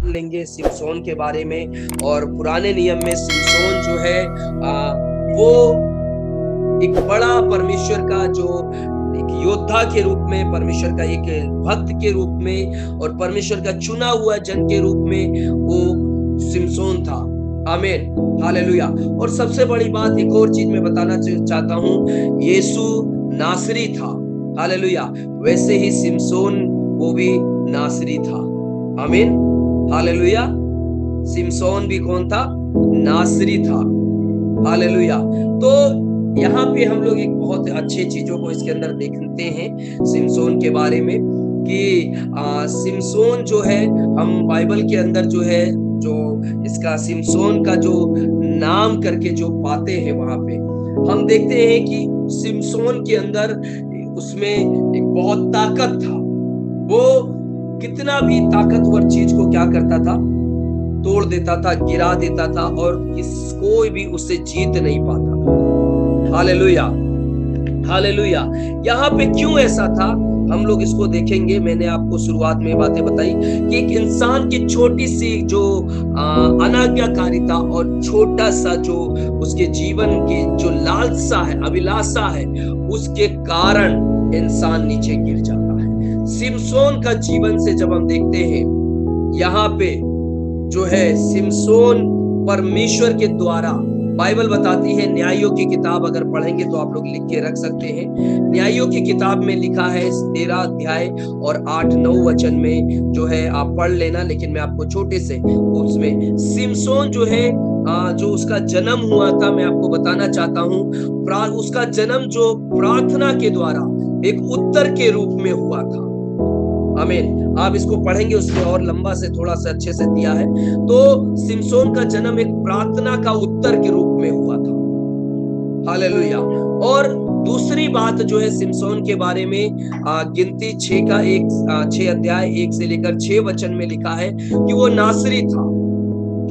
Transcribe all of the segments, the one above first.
लेंगे सिमसोन के बारे में। और पुराने नियम में सिमसोन जो है वो एक बड़ा परमेश्वर का जो एक योद्धा के रूप में, परमेश्वर का एक भक्त के रूप में और परमेश्वर का चुना हुआ जन के रूप में वो सिमसोन था। आमीन, हालेलुया। और सबसे बड़ी बात एक और चीज मैं बताना चाहता हूं, यीशु नासरी था। हालेलुया। वैसे ही सिमसोन वो भी नासरी था। आमीन, हालेलुया। सिमसोन भी कौन था? नासरी था। हालेलुया। तो यहाँ पे हम लोग एक बहुत अच्छी चीजों को इसके अंदर देखते हैं सिमसोन के बारे में कि सिमसोन जो है, हम बाइबल के अंदर जो है जो इसका सिमसोन का जो नाम करके जो पाते हैं, वहां पे हम देखते हैं कि सिमसोन के अंदर उसमें एक बहुत ताकत था। वो कितना भी ताकतवर चीज को क्या करता था? तोड़ देता था, गिरा देता था और कोई भी उससे जीत नहीं पाता था। Hallelujah, hallelujah. यहाँ पे क्यों ऐसा था हम लोग इसको देखेंगे। मैंने आपको शुरुआत में बातें बताई कि एक इंसान की छोटी सी जो अनाज्ञाकारिता और छोटा सा जो उसके जीवन की जो लालसा है, अभिलाषा है, उसके कारण इंसान नीचे गिर जाता है। सिमसोन का जीवन से जब हम देखते हैं, यहाँ पे जो है सिमसोन परमेश्वर के द्वारा, बाइबल बताती है, न्यायों की किताब अगर पढ़ेंगे तो आप लोग लिख के रख सकते हैं। न्यायों की किताब में लिखा है 13 अध्याय और 8-9 वचन में जो है आप पढ़ लेना, लेकिन मैं आपको छोटे से उसमें सिमसोन जो है जो उसका जन्म हुआ था मैं आपको बताना चाहता हूँ। उसका जन्म जो प्रार्थना के द्वारा एक उत्तर के रूप में हुआ था। आमीन। आप इसको पढ़ेंगे, उसमें और लंबा से थोड़ा सा अच्छे से दिया है। तो सिमसोन का जन्म एक प्रार्थना का उत्तर के रूप में हुआ था। हालेलुया। और दूसरी बात जो है सिमसोन के बारे में गिनती 6 अध्याय 1 से लेकर 6 वचन में लिखा है कि वो नासरी था।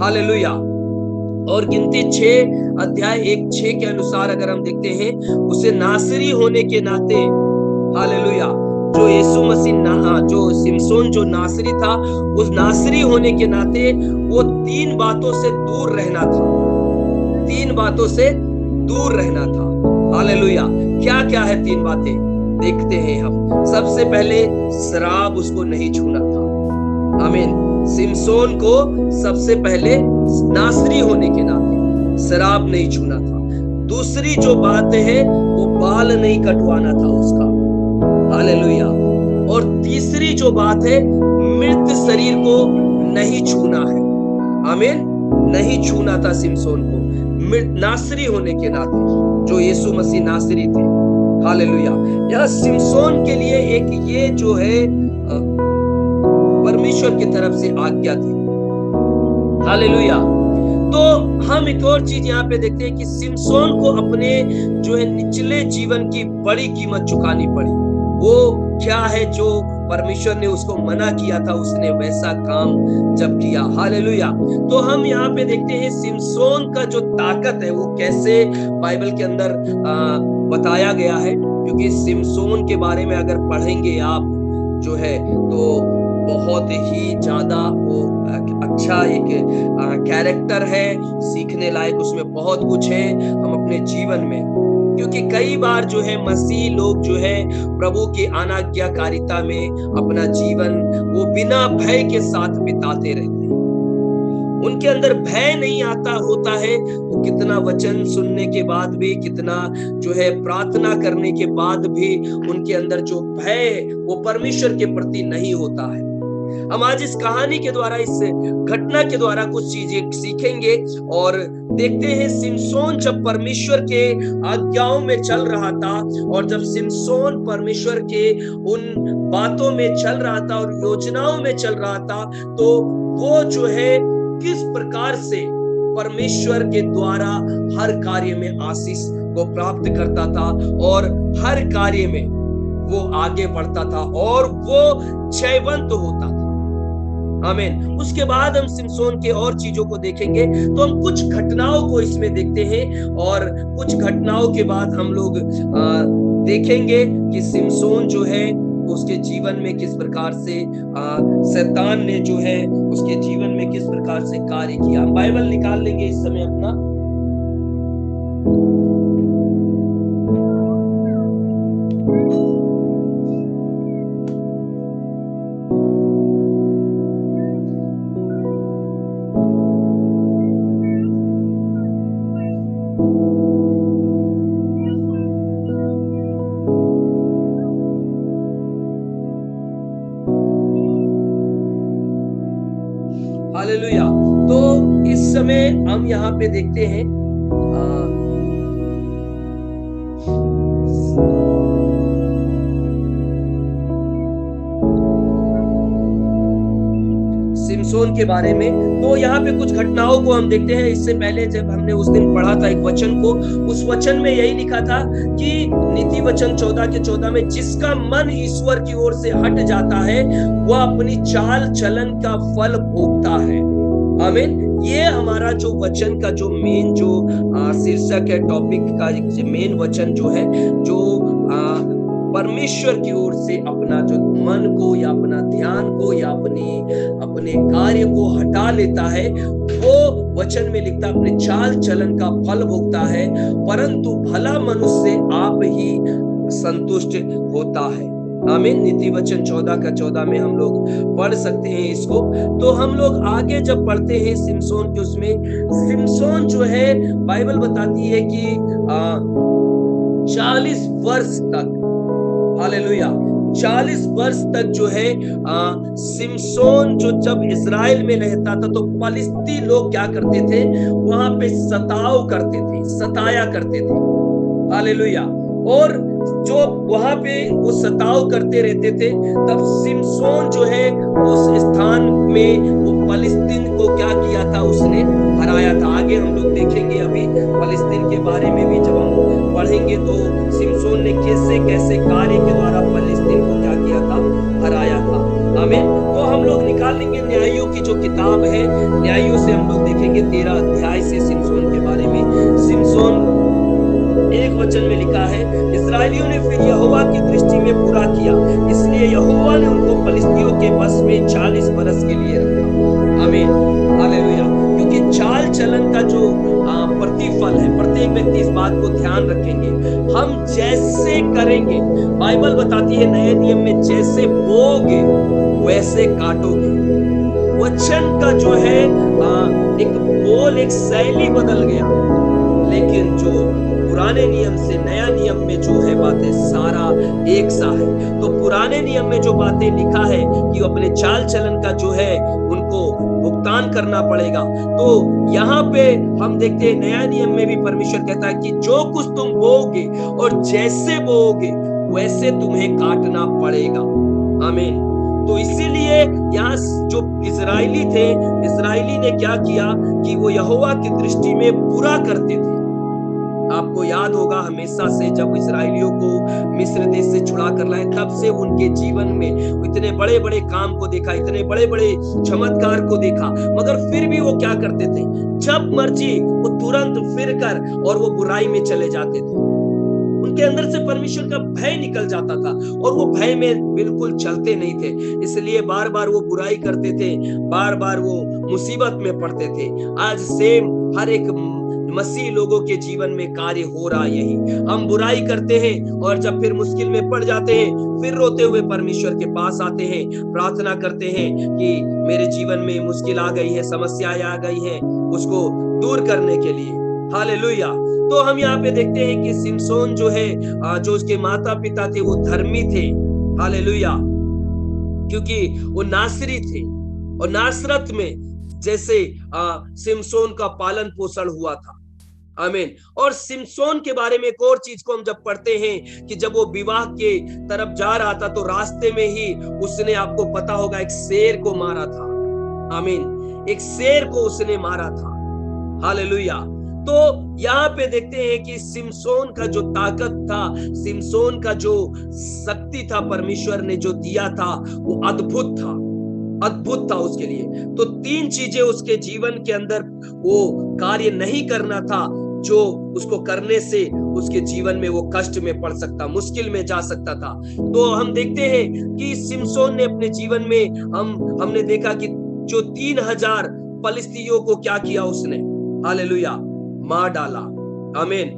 हालेलुया। और गिनती 6 अध्याय 1-6 के अनुसार अगर हम देखते हैं, उसे नासरी होने के नाते, हालेलुया, जो यीशु मसीह जो सिमसोन जो नासरी था, उस नासरी होने के नाते वो 3 बातों से दूर रहना था। 3 बातों से दूर रहना था। हालेलुया। क्या क्या है 3 बातें? देखते हैं हम। सबसे पहले शराब उसको नहीं छूना था। आमीन। सिमसोन को सबसे पहले नासरी होने के नाते शराब नहीं छूना था। दूसरी जो बात है वो बाल नहीं कटवाना था उसका। हालेलुया। और तीसरी जो बात है, मृत शरीर को नहीं छूना है। आमीन। नहीं छूना था सिमसोन को, नासरी होने के नाते, जो यीशु मसीह नासरी थे। हालेलुया। यह सिमसोन के लिए एक ये जो है परमेश्वर की तरफ से आज्ञा थी। हालेलुया। तो हम एक और चीज यहाँ पे देखते हैं कि सिमसोन को अपने जो है निचले जीवन की बड़ी कीमत चुकानी पड़ी। वो क्या है जो परमेश्वर ने उसको मना किया था, उसने वैसा काम जब किया। हालेलुया। तो हम यहाँ पे देखते हैं सिमसोन का जो ताकत है वो कैसे बाइबल के अंदर बताया गया है। क्योंकि सिमसोन के बारे में अगर पढ़ेंगे आप जो है तो बहुत ही ज्यादा वो अच्छा एक कैरेक्टर है, सीखने लायक उसमें बहुत कुछ है हम अपने जीवन में। क्योंकि कई बार जो है मसीह लोग जो है प्रभु की अनाज्ञाकारिता में अपना जीवन वो बिना भय के साथ बिताते रहते हैं। उनके अंदर भय नहीं आता होता है। वो कितना वचन सुनने के बाद भी, कितना जो है प्रार्थना करने के बाद भी उनके अंदर जो भय है वो परमेश्वर के प्रति नहीं होता है। हम आज इस कहानी के द्वारा, इस घटना के द्वारा कुछ चीजें सीखेंगे और देखते हैं सिमसोन जब परमेश्वर के आज्ञाओं में चल रहा था और जब सिमसोन परमेश्वर के उन बातों में चल रहा था और योजनाओं में चल रहा था, तो वो जो है किस प्रकार से परमेश्वर के द्वारा हर कार्य में आशीष को प्राप्त करता था और हर कार्य में वो आगे बढ़ता था और वो जयवंत होता था। आमीन। उसके बाद हम सिमसोन के और चीजों को देखेंगे। तो हम कुछ घटनाओं को इसमें देखते हैं और कुछ घटनाओं के बाद हम लोग देखेंगे कि सिमसोन जो है उसके जीवन में किस प्रकार से शैतान ने जो है उसके जीवन में किस प्रकार से कार्य किया। हम बाइबल निकाल लेंगे इस समय अपना। हालेलुया। तो इस समय हम यहाँ पे देखते हैं सिमसोन के बारे में। तो यहाँ पे कुछ घटनाओं को हम देखते हैं। इससे पहले जब हमने उस दिन पढ़ा था एक वचन को, उस वचन में यही लिखा था कि नीति वचन 14:14 में, जिसका मन ईश्वर की ओर से हट जाता है वह अपनी चाल चलन का फल भोगता है। आमीन। ये हमारा जो वचन का जो मेन जो शीर्षक है, टॉपिक का मेन वचन जो है, जो परमेश्वर की ओर से अपना जो मन को या अपना ध्यान को या अपने कार्य को हटा लेता है, वो वचन में लिखता अपने चाल चलन का फल भोगता है, परंतु भला मनुष्य आप ही संतुष्ट होता है। आमीन। नीति वचन 14:14 में हम लोग पढ़ सकते हैं इसको। तो हम लोग आगे जब पढ़ते हैं सिमसोन के, उसमें सिमसोन जो है बाइबल बताती है कि 40 वर्ष तक, हालेलुया, 40 वर्ष तक जो है सिमसोन जो जब इजराइल में रहता था तो फलिस्ती लोग क्या करते थे, वहां पे सताव करते थे, सताया करते थे। हालेलुया। और जो वहां पे वो सताव करते रहते थे, तब सिमसोन जो है उस स्थान में वो फलिस्तीन को क्या किया था, उसने हराया था। आगे हम लोग देखेंगे अभी फलिस्तीन के बारे में भी जब हम पढ़ेंगे, तो सिमसोन ने कैसे कैसे कार्य के द्वारा फलिस्तीन को क्या किया था, हराया था। आमीन। तो हम लोग निकाल लेंगे न्यायों की जो किताब है, न्यायों से हम लोग देखेंगे 13 अध्याय से सिमसोन के बारे में। सिमसोन एक वचन में लिखा है, इस्राएलियों ने फिर यहोवा की दृष्टि में बुरा किया, इसलिए यहोवा ने उनको फलिस्तियों के बस में 40 बरस के लिए रखा। आमीन। हालेलुया। क्योंकि चाल चलन का जो प्रतिफल है, प्रत्येक व्यक्ति इस बात को ध्यान रखेंगे, हम जैसे करेंगे, बाइबल बताती है नए नियम में, जैसे बोओगे वैसे काटोगे। वचन का जो है एक बोल, एक शैली बदल गया, लेकिन जो पुराने नियम से नया नियम में जो है बातें सारा एक सा है। तो पुराने नियम में जो बातें लिखा है कि अपने चाल चलन का जो है उनको भुगतान करना पड़ेगा, तो यहाँ पे हम देखते हैं नया नियम में भी परमेश्वर कहता है कि जो कुछ तुम बोओगे और जैसे बोओगे वैसे तुम्हें काटना पड़ेगा। आमीन। तो इसीलिए यहाँ जो इजरायली थे, इजरायली ने क्या किया कि वो यहोवा की दृष्टि में बुरा करते थे। आपको याद होगा हमेशा से जब इजरायलियों को मिस्र देश से छुड़ा कर लाए, तब से उनके जीवन में इतने बड़े बड़े काम को देखा, इतने बड़े बड़े चमत्कार को देखा, मगर फिर भी वो क्या करते थे, जब मर्जी वो तुरंत फिर कर और वो बुराई में चले जाते थे। उनके अंदर से परमेश्वर का भय निकल जाता था और वो भय में बिल्कुल चलते नहीं थे, इसलिए बार बार वो बुराई करते थे, बार बार वो मुसीबत में पड़ते थे। आज सेम हर एक मसीह लोगों के जीवन में कार्य हो रहा यही, हम बुराई करते हैं और जब फिर मुश्किल में पड़ जाते हैं, फिर रोते हुए परमेश्वर के पास आते हैं, प्रार्थना करते हैं कि मेरे जीवन में मुश्किल आ गई है, समस्याएं आ गई है, उसको दूर करने के लिए। हालेलुया। तो हम यहाँ पे देखते हैं कि सिमसोन जो है, जो उसके माता पिता थे वो धर्मी थे। हालेलुया। क्योंकि वो नासरी थे और नासरत में जैसे सिमसोन का पालन पोषण हुआ था। आमीन। और सिमसोन के बारे में एक और चीज को हम जब पढ़ते हैं कि जब वो विवाह के तरफ जा रहा था तो रास्ते में ही उसने, आपको पता होगा, एक शेर को मारा था। आमीन। एक शेर को उसने मारा था। हालेलुया। तो यहाँ पे देखते हैं कि सिमसोन का जो ताकत था, सिमसोन का जो शक्ति था, परमेश्वर ने जो दिया था वो अद्भुत था, अद्भुत था उसके लिए। तो 3 चीजें उसके जीवन के अंदर वो कार्य नहीं करना था, जो उसको करने से उसके जीवन में वो कष्ट में पड़ सकता, मुश्किल में जा सकता था। तो हम देखते हैं कि सिमसोन ने अपने जीवन में हमने देखा कि जो 3000 फलिस्तीनियों को क्या किया उसने, हालेलुया, मार डाला। आमीन,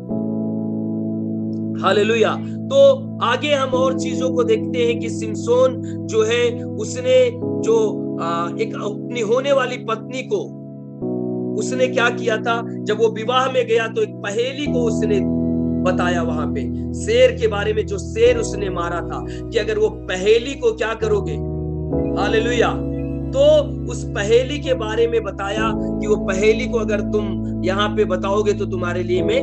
हालेलुया। तो आगे हम और चीजों को देखते हैं कि सिमसोन जो है उसने जो एक अपनी होने वाली पत्नी को उसने क्या किया था, जब वो विवाह में गया तो एक पहेली को उसने बताया वहां पे, शेर के बारे में, जो शेर उसने मारा था, कि अगर वो पहेली को क्या करोगे, हालेलुया, तो उस पहेली के बारे में बताया कि वो पहेली को अगर तुम यहाँ पे बताओगे तो तुम्हारे लिए मैं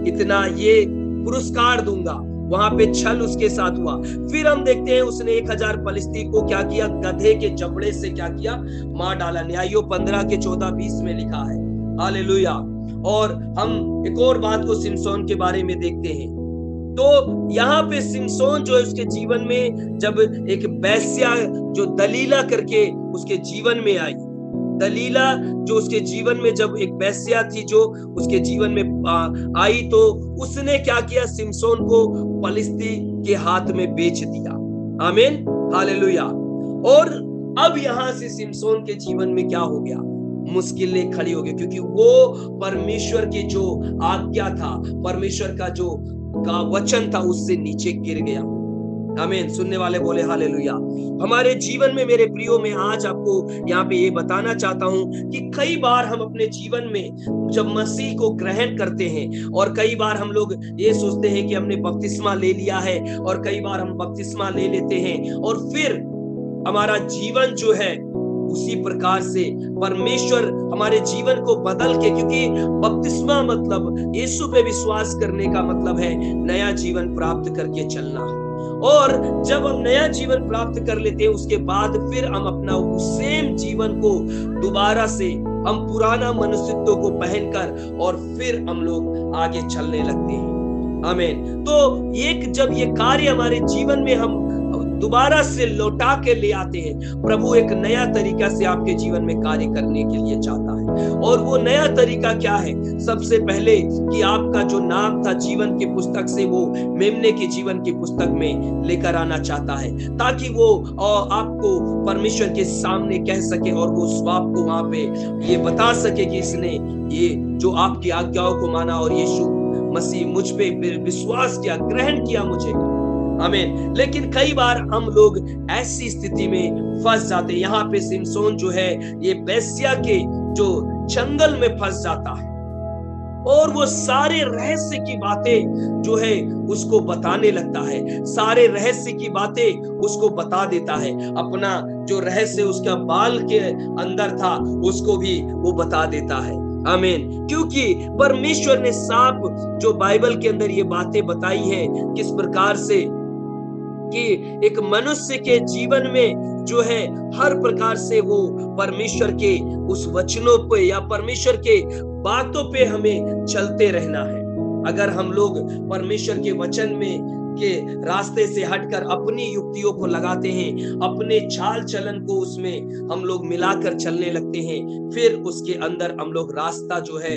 इतना ये पुरस्कार दूंगा। वहां पे छल उसके साथ हुआ। फिर हम देखते हैं उसने 1000 फलिस्ती को क्या किया, गधे के जबड़े से क्या किया, मार डाला। न्यायों 15 के 14-20 में लिखा है, हालेलुया। और हम एक और बात को सिमसोन के बारे में देखते हैं। तो यहाँ पे सिमसोन जो है उसके जीवन में जब एक वेश्या जो दलीला करके उसके जीवन में आई, दलीला जो उसके जीवन में जब एक वेश्या थी जो उसके जीवन में आई, तो उसने क्या किया, सिमसोन को फलिस्ती के हाथ में बेच दिया। आमीन, हालेलुया। और अब यहां से सिमसोन के जीवन में क्या हो गया, मुश्किलें खड़ी हो गई, क्योंकि वो परमेश्वर की जो आज्ञा था, परमेश्वर का जो वचन था, उससे नीचे गिर गया। आमीन, सुनने वाले बोले हालेलुया। हमारे जीवन में मेरे प्रियो, में आज आपको यहाँ पे ये बताना चाहता हूँ कि कई बार हम अपने जीवन में जब मसीह को ग्रहण करते हैं, और कई बार हम लोग ये सोचते हैं कि हमने बपतिस्मा ले लिया है, और कई बार हम बपतिस्मा ले लेते हैं और फिर हमारा जीवन जो है उसी प्रकार से परमेश्वर हमारे जीवन को बदल के, क्योंकि बपतिस्मा मतलब यीशु पे विश्वास करने का मतलब है नया जीवन प्राप्त करके चलना है। और जब हम नया जीवन प्राप्त कर लेते हैं उसके बाद फिर हम अपना सेम जीवन को दोबारा से हम पुराना मनुष्यत्व को पहनकर और फिर हम लोग आगे चलने लगते हैं। आमीन। तो एक जब ये कार्य हमारे जीवन में हम दोबारा से लौटा के ले आते हैं, प्रभु एक नया तरीका से आपके जीवन में कार्य करने के लिए चाहता है। और वो नया तरीका क्या है, सबसे पहले कि आपका जो नाम था जीवन की पुस्तक से वो मेमने की जीवन की पुस्तक में लेकर आना चाहता है, ताकि वो आपको परमेश्वर के सामने कह सके और वो स्वाप को वहां पे ये बता सके कि इसने ये जो आपकी आज्ञाओं को माना और यीशु मसीह मुझ पे विश्वास किया, ग्रहण किया मुझे। आमीन। लेकिन कई बार हम लोग ऐसी स्थिति में फंस जाते हैं। यहाँ पे सिमसोन जो है ये वेश्या के जो जंगल में फंस जाता है, और वो सारे रहस्य की बातें जो है उसको बताने लगता है, सारे रहस्य की बातें उसको बता देता है। अपना जो रहस्य उसका बाल के अंदर था उसको भी वो बता देता है। आमीन। क्योंकि परमेश्वर ने साफ जो बाइबल के अंदर ये बातें बताई है किस प्रकार से कि एक मनुष्य के जीवन में जो है हर प्रकार से वो परमेश्वर के उस वचनों पे या परमेश्वर के बातों पे हमें चलते रहना है। अगर हम लोग परमेश्वर के वचन में के रास्ते से हटकर अपनी युक्तियों को लगाते हैं, अपने चाल चलन को उसमें हम लोग मिलाकर चलने लगते हैं, फिर उसके अंदर हम लोग रास्ता जो है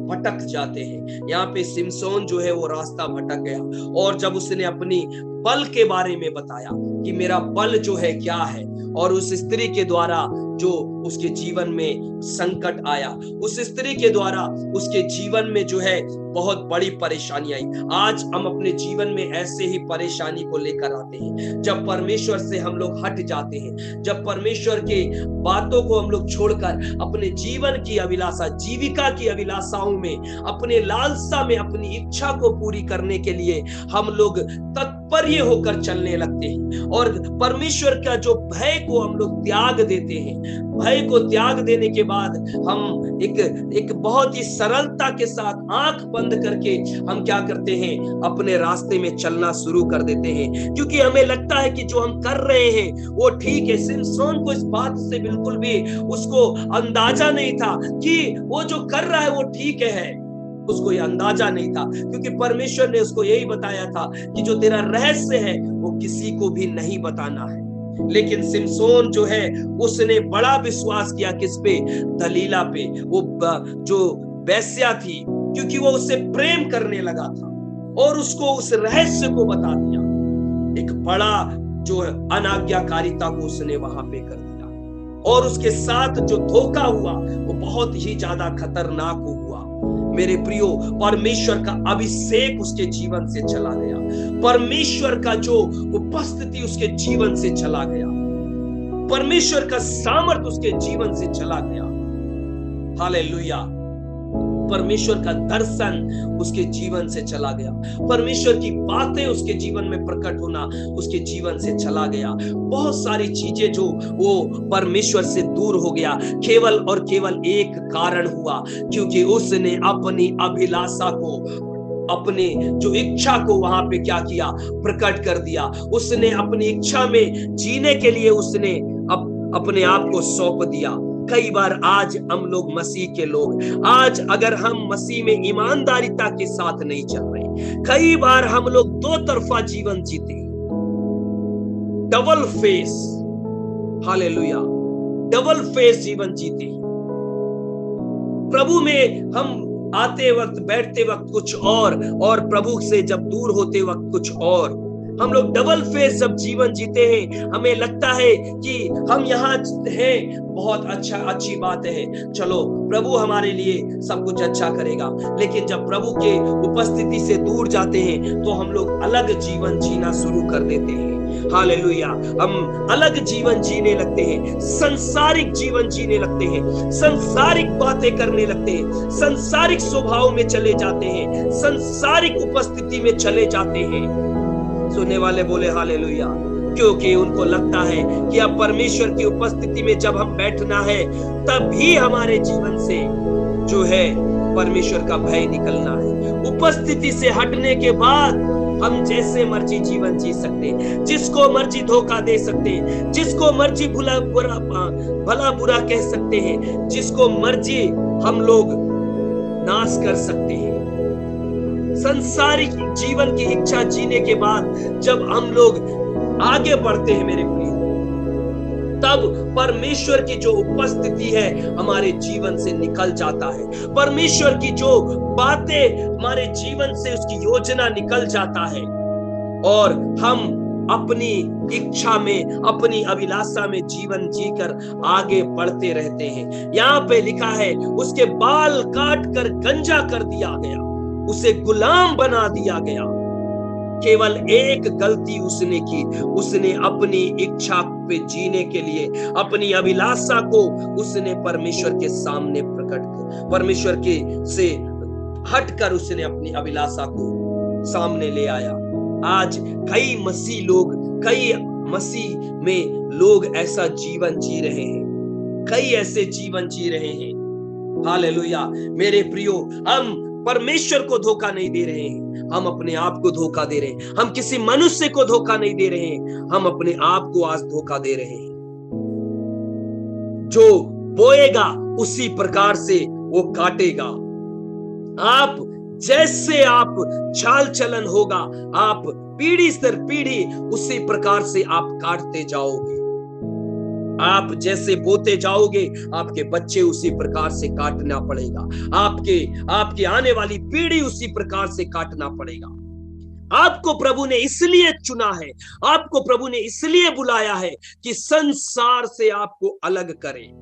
भटक जाते हैं। यहाँ पे सिमसोन जो है वो रास्ता भटक गया, और जब उसने अपनी बल के बारे में बताया कि मेरा बल जो है क्या है, और उस स्त्री के द्वारा जो उसके जीवन में संकट आया, उस स्त्री के द्वारा उसके जीवन में जो है बहुत बड़ी परेशानी आई। आज हम अपने जीवन में ऐसे ही परेशानी को लेकर आते हैं, जब परमेश्वर से हम लोग हट जाते हैं, जब परमेश्वर के बातों को हम लोग छोड़कर अपने जीवन की अभिलाषा, जीविका की अभिलाषाओं में, अपने लालसा में, अपनी इच्छा को पूरी करने के लिए हम लोग तत्पर होकर चलने लगते हैं, और परमेश्वर का जो भय को हम लोग त्याग देते हैं। भय को त्याग देने के बाद हम एक बहुत ही सरलता के साथ आंख बंद करके हम क्या करते हैं, अपने रास्ते में चलना शुरू कर देते हैं, क्योंकि हमें लगता है कि जो हम कर रहे हैं वो ठीक है। सिमसोन को इस बात से बिल्कुल भी उसको अंदाजा नहीं था कि वो जो कर रहा है वो ठीक है, उसको ये अंदाजा नहीं था, क्योंकि परमेश्वर ने उसको यही बताया था कि जो तेरा रहस्य है वो किसी को भी नहीं बताना है। लेकिन सिमसोन जो है उसने बड़ा विश्वास किया किस पे, दलीला पे। वो जो वेश्या थी क्योंकि वो उससे प्रेम करने लगा था और उसको उस रहस्य को बता दिया। एक बड़ा जो अनाज्ञाकारिता को उसने वहां पे कर दिया और उसके साथ जो धोखा हुआ वो बहुत ही ज्यादा खतरनाक हुआ। मेरे प्रियो, परमेश्वर का अभिषेक उसके जीवन से चला गया, परमेश्वर का जो उपस्थिति उसके जीवन से चला गया, परमेश्वर का सामर्थ उसके जीवन से चला गया। हालेलुया। परमेश्वर का दर्शन उसके जीवन से चला गया, परमेश्वर की बातें उसके जीवन में प्रकट होना उसके जीवन से चला गया। बहुत सारी चीजें जो वो परमेश्वर से दूर हो गया, केवल और केवल एक कारण हुआ, क्योंकि उसने अपनी अभिलाषा को, अपने जो इच्छा को वहां पे क्या किया, प्रकट कर दिया। उसने अपनी इच्छा में जीने के लिए उसने अपने आप को सौंप दिया। कई बार आज हम लोग मसीह के लोग, आज अगर हम मसीह में ईमानदारिता के साथ नहीं चल रहे, कई बार हम लोग दो तरफा जीवन जीते, double face, hallelujah, double face जीवन जीते। प्रभु में हम आते वक्त, बैठते वक्त कुछ और प्रभु से जब दूर होते वक्त कुछ और। हम लोग डबल फेस जब जीवन जीते हैं, हमें लगता है कि हम यहाँ हैं, बहुत अच्छी बात है, चलो प्रभु हमारे लिए सब कुछ अच्छा करेगा। लेकिन जब प्रभु के उपस्थिति से दूर जाते हैं तो हम लोग अलग जीवन जीना शुरू कर देते हैं। हालेलुया। हम अलग जीवन जीने लगते हैं, संसारिक जीवन जीने लगते हैं, संसारिक बातें करने लगते हैं, संसारिक स्वभाव में चले जाते हैं, संसारिक उपस्थिति में चले जाते हैं। सुनने वाले बोले हालेलुया। क्योंकि उनको लगता है कि अब परमेश्वर की उपस्थिति में जब हम बैठना है तभी हमारे जीवन से जो है परमेश्वर का भय निकलना है। उपस्थिति से हटने के बाद हम जैसे मर्जी जीवन जी सकते हैं, जिसको मर्जी धोखा दे सकते हैं, जिसको मर्जी भला बुरा कह सकते हैं, जिसको मर्जी हम लोग नाश कर सकते हैं। संसारिक जीवन की इच्छा जीने के बाद जब हम लोग आगे बढ़ते हैं मेरे प्रिय, तब परमेश्वर की जो उपस्थिति है हमारे जीवन से निकल जाता है। परमेश्वर की जो बातें हमारे जीवन से, उसकी योजना निकल जाता है और हम अपनी इच्छा में, अपनी अभिलाषा में जीवन जीकर आगे बढ़ते रहते हैं। यहाँ पे लिखा है उसके बाल काट कर गंजा कर दिया गया, उसे गुलाम बना दिया गया। केवल एक गलती उसने की, उसने अपनी इच्छा पे जीने के लिए अपनी अभिलाषा को उसने परमेश्वर के सामने प्रकट किया, परमेश्वर के से हटकर उसने अपनी अभिलाषा को सामने ले आया। आज कई मसीह में लोग ऐसा जीवन जी रहे हैं, कई ऐसे जीवन जी रहे हैं। हालेलुया। मेरे प्रियो, हम परमेश्वर को धोखा नहीं दे रहे हैं, हम अपने आप को धोखा दे रहे हैं। हम किसी मनुष्य को धोखा नहीं दे रहे हैं, हम अपने आप को आज धोखा दे रहे हैं। जो बोएगा उसी प्रकार से वो काटेगा। आप जैसे आप चाल चलन होगा, आप पीढ़ी दर पीढ़ी उसी प्रकार से आप काटते जाओगे। आप जैसे बोते जाओगे आपके बच्चे उसी प्रकार से काटना पड़ेगा, आपके आने वाली पीढ़ी उसी प्रकार से काटना पड़ेगा। आपको प्रभु ने इसलिए चुना है, आपको प्रभु ने इसलिए बुलाया है कि संसार से आपको अलग करे।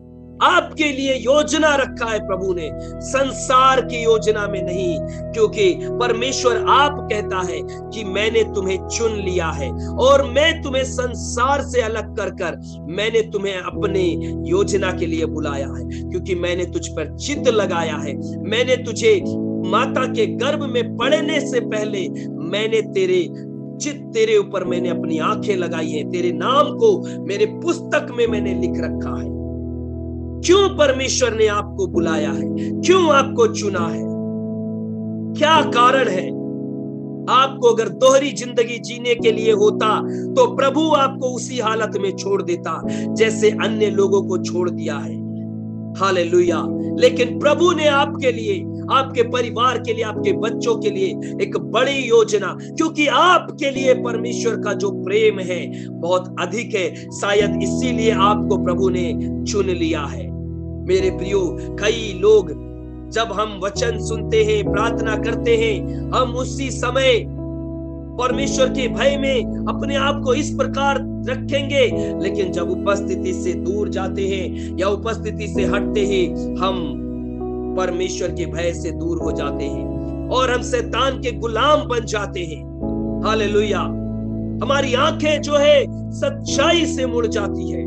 आपके लिए योजना रखा है प्रभु ने, संसार की योजना में नहीं, क्योंकि परमेश्वर आप कहता है कि मैंने तुम्हें चुन लिया है और मैं तुम्हें संसार से अलग कर मैंने तुम्हें अपने योजना के लिए बुलाया है, क्योंकि मैंने तुझ पर चित्त लगाया है। मैंने तुझे माता के गर्भ में पड़ने से पहले मैंने तेरे ऊपर मैंने अपनी आंखें लगाई है, तेरे नाम को मेरे पुस्तक में मैंने लिख रखा है। क्यों परमेश्वर ने आपको बुलाया है, क्यों आपको चुना है, क्या कारण है? आपको अगर दोहरी जिंदगी जीने के लिए होता तो प्रभु आपको उसी हालत में छोड़ देता जैसे अन्य लोगों को छोड़ दिया है। हालेलुया। लेकिन प्रभु ने आपके लिए, आपके परिवार के लिए, आपके बच्चों के लिए एक बड़ी योजना, क्योंकि आपके लिए परमेश्वर का जो प्रेम है बहुत अधिक है, शायद इसीलिए आपको प्रभु ने चुन लिया है। मेरे प्रियो, कई लोग जब हम वचन सुनते हैं, प्रार्थना करते हैं, हम उसी समय परमेश्वर के भय में अपने आप को इस प्रकार रखेंगे। लेकिन जब उपस्थिति से दूर जाते हैं या उपस्थिति से हटते हैं, हम परमेश्वर के भय से दूर हो जाते हैं और हम शैतान के गुलाम बन जाते हैं। हालेलुया। हमारी आंखें जो है सच्चाई से मुड़ जाती है।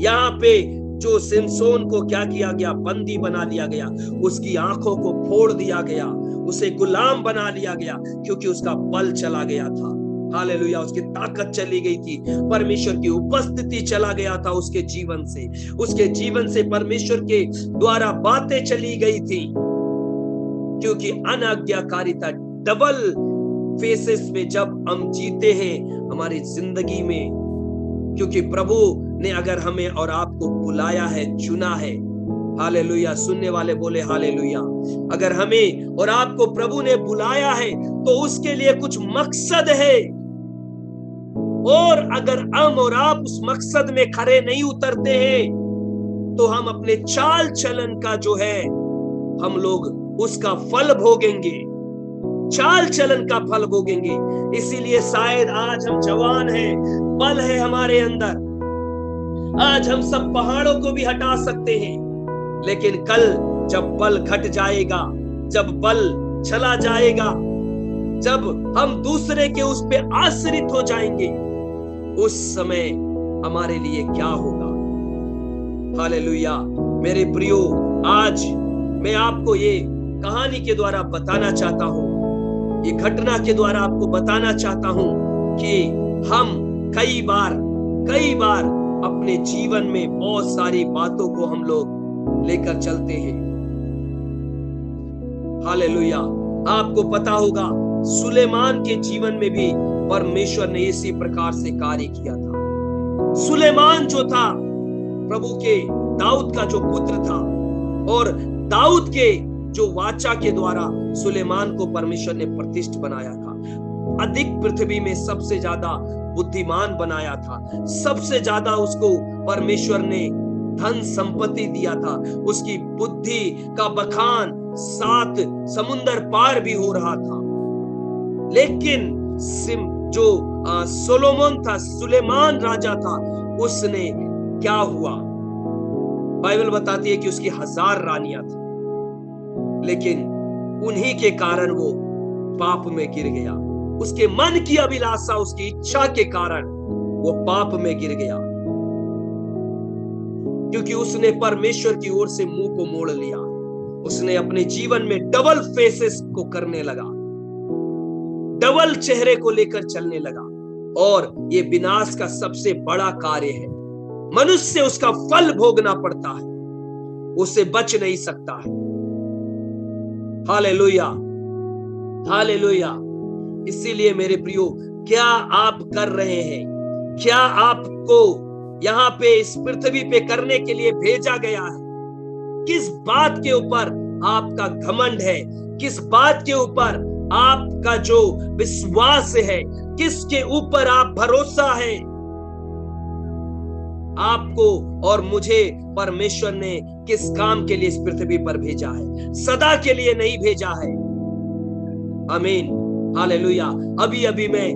यहाँ पे जो सिमसोन को क्या किया गया, बंदी बना लिया गया, उसकी आंखों को फोड़ दिया गया, उसे गुलाम बना लिया गया, क्योंकि उसका बल चला गया था। हालेलुया। उसकी ताकत चली गई थी, परमेश्वर की उपस्थिति चला गया था उसके जीवन से, उसके जीवन से परमेश्वर के द्वारा बातें चली गई थी, क्योंकि अनाज्ञाकारिता, डबल फेसेस में जब हम जीते हैं हमारी जिंदगी में, क्योंकि प्रभु ने अगर हमें और आपको बुलाया है, चुना है, हालेलुया। सुनने वाले बोले हालेलुया। अगर हमें और आपको प्रभु ने बुलाया है तो उसके लिए कुछ मकसद है, और अगर हम और आप उस मकसद में खरे नहीं उतरते हैं तो हम अपने चाल चलन का जो है हम लोग उसका फल भोगेंगे, चाल चलन का फल भोगेंगे। इसीलिए शायद आज हम जवान हैं, बल है हमारे अंदर, आज हम सब पहाड़ों को भी हटा सकते हैं, लेकिन कल जब बल घट जाएगा, जब बल चला जाएगा, जब हम दूसरे के उस पे आश्रित हो जाएंगे, उस समय हमारे लिए क्या होगा। हालेलुया। मेरे प्रियो, आज मैं आपको ये कहानी के द्वारा बताना चाहता हूं, ये घटना के द्वारा आपको बताना चाहता हूं कि हम कई बार अपने जीवन में बहुत सारी बातों को हम लोग लेकर चलते हैं। हालेलुया। आपको पता होगा सुलेमान के जीवन में भी परमेश्वर ने इसी प्रकार से कार्य किया था। सुलेमान जो था प्रभु के दाऊद का जो पुत्र था, और दाऊद के जो वाचा के द्वारा सुलेमान को परमेश्वर ने प्रतिष्ठित बनाया था, अधिक पृथ्वी में सबसे ज्यादा बुद्धिमान बनाया था, सबसे ज्यादा उसको परमेश्वर ने धन संपत्ति दिया था, उसकी बुद्धि का बखान 7 समुंदर पार भी हो रहा था। लेकिन जो सोलोमन था, सुलेमान राजा था, उसने क्या हुआ, बाइबल बताती है कि उसकी 1000 रानियां थी, लेकिन उन्हीं के कारण वो पाप में गिर गया। उसके मन की अभिलाषा, उसकी इच्छा के कारण वो पाप में गिर गया, क्योंकि उसने परमेश्वर की ओर से मुंह को मोड़ लिया। उसने अपने जीवन में डबल फेसेस को करने लगा, डबल चेहरे को लेकर चलने लगा, और ये विनाश का सबसे बड़ा कार्य है। मनुष्य उसका फल भोगना पड़ता है, उससे बच नहीं सकता है। Hallelujah, hallelujah. इसीलिए मेरे प्रियो, क्या आप कर रहे हैं? क्या आपको यहाँ पे इस पृथ्वी पे करने के लिए भेजा गया है? किस बात के ऊपर आपका घमंड है? किस बात के ऊपर आपका जो विश्वास है? किसके ऊपर आप भरोसा है? आपको और मुझे परमेश्वर ने किस काम के लिए इस पृथ्वी पर भेजा है? सदा के लिए नहीं भेजा है। आमीन, हालेलुया। अभी मैं